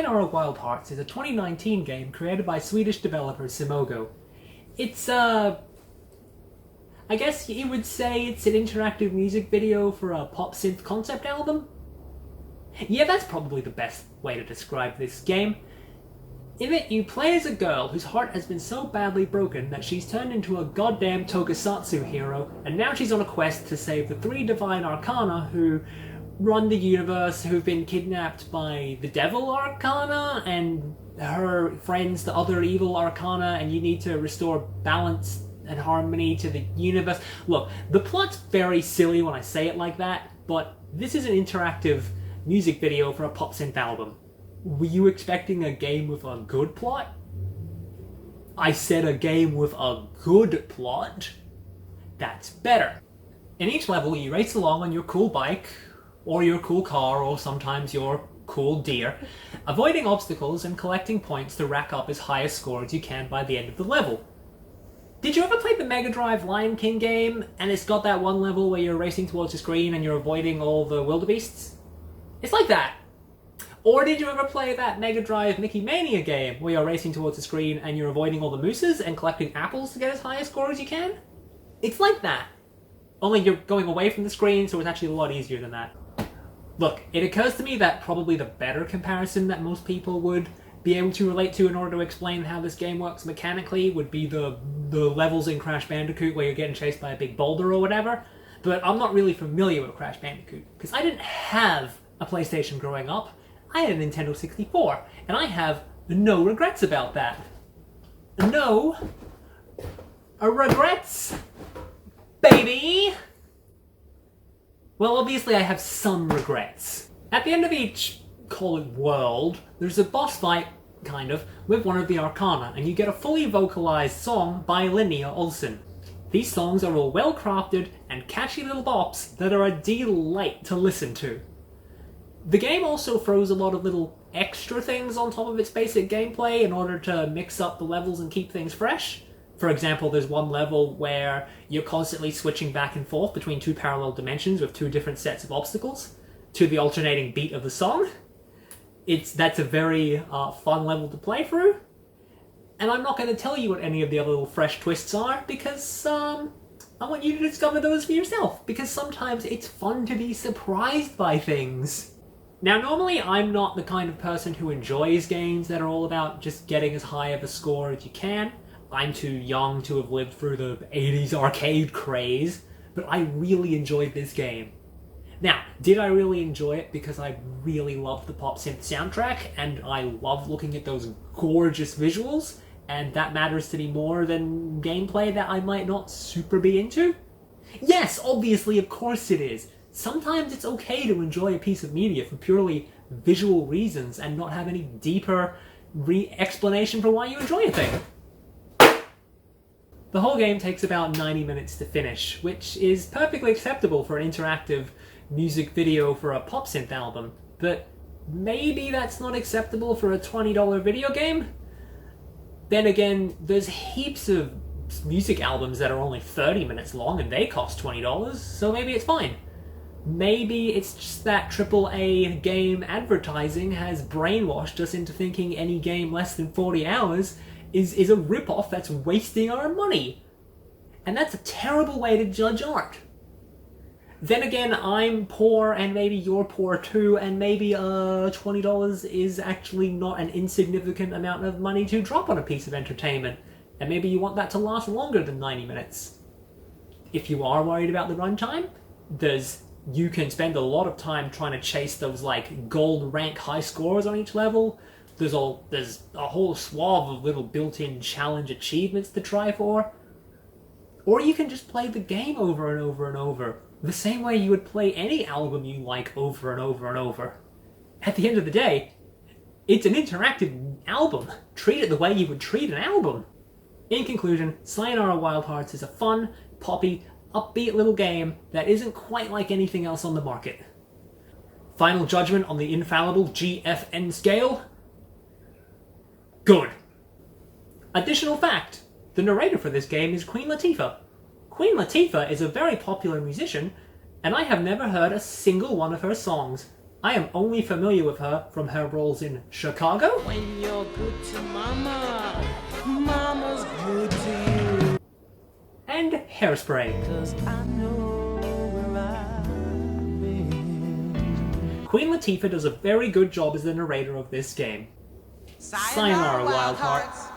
Sayonara Wild Hearts is a 2019 game created by Swedish developer Simogo. It's I guess you would say it's an interactive music video for a pop synth concept album? Yeah, that's probably the best way to describe this game. In it, you play as a girl whose heart has been so badly broken that she's turned into a goddamn tokusatsu hero, and now she's on a quest to save the three divine arcana who run the universe, who've been kidnapped by the devil arcana and her friends, the other evil arcana, and you need to restore balance and harmony to the universe. Look, the plot's very silly when I say it like that, but this is an interactive music video for a pop synth album. Were you expecting a game with a good plot? I said a game with a good plot. That's better. In each level, you race along on your cool bike, or your cool car, or sometimes your cool deer, avoiding obstacles and collecting points to rack up as high a score as you can by the end of the level. Did you ever play the Mega Drive Lion King game, and it's got that one level where you're racing towards the screen and you're avoiding all the wildebeests? It's like that. Or did you ever play that Mega Drive Mickey Mania game where you're racing towards the screen and you're avoiding all the mooses and collecting apples to get as high a score as you can? It's like that. Only you're going away from the screen, so it's actually a lot easier than that. Look, it occurs to me that probably the better comparison that most people would be able to relate to in order to explain how this game works mechanically would be the levels in Crash Bandicoot where you're getting chased by a big boulder or whatever, but I'm not really familiar with Crash Bandicoot, because I didn't have a PlayStation growing up. I had a Nintendo 64, and I have no regrets about that. No regrets, baby! Well, obviously I have some regrets. At the end of each, call it world, there's a boss fight, kind of, with one of the arcana, and you get a fully vocalized song by Linnea Olsson. These songs are all well crafted and catchy little bops that are a delight to listen to. The game also throws a lot of little extra things on top of its basic gameplay in order to mix up the levels and keep things fresh. For example, there's one level where you're constantly switching back and forth between two parallel dimensions with two different sets of obstacles to the alternating beat of the song. That's a very fun level to play through. And I'm not going to tell you what any of the other little fresh twists are, because I want you to discover those for yourself, because sometimes it's fun to be surprised by things. Now, normally I'm not the kind of person who enjoys games that are all about just getting as high of a score as you can. I'm too young to have lived through the 80s arcade craze, but I really enjoyed this game. Now, did I really enjoy it because I really loved the pop synth soundtrack, and I love looking at those gorgeous visuals, and that matters to me more than gameplay that I might not super be into? Yes, obviously, of course it is. Sometimes it's okay to enjoy a piece of media for purely visual reasons and not have any deeper explanation for why you enjoy a thing. The whole game takes about 90 minutes to finish, which is perfectly acceptable for an interactive music video for a pop synth album, but maybe that's not acceptable for a $20 video game? Then again, there's heaps of music albums that are only 30 minutes long and they cost $20, so maybe it's fine. Maybe it's just that AAA game advertising has brainwashed us into thinking any game less than 40 hours is a rip-off that's wasting our money. And that's a terrible way to judge art. Then again, I'm poor, and maybe you're poor too, and maybe $20 is actually not an insignificant amount of money to drop on a piece of entertainment, and maybe you want that to last longer than 90 minutes. If you are worried about the runtime, you can spend a lot of time trying to chase those like gold rank high scores on each level. There's a whole swath of little built-in challenge achievements to try for. Or you can just play the game over and over and over, the same way you would play any album you like over and over and over. At the end of the day, it's an interactive album. Treat it the way you would treat an album. In conclusion, Sayonara Wild Hearts is a fun, poppy, upbeat little game that isn't quite like anything else on the market. Final judgment on the infallible GFN scale? Good. Additional fact, the narrator for this game is Queen Latifah. Queen Latifah is a very popular musician, and I have never heard a single one of her songs. I am only familiar with her from her roles in Chicago When you're good to mama, mama's good to you. and Hairspray. 'Cause I know where I've been. Queen Latifah does a very good job as the narrator of this game. Sayonara Wild Hearts.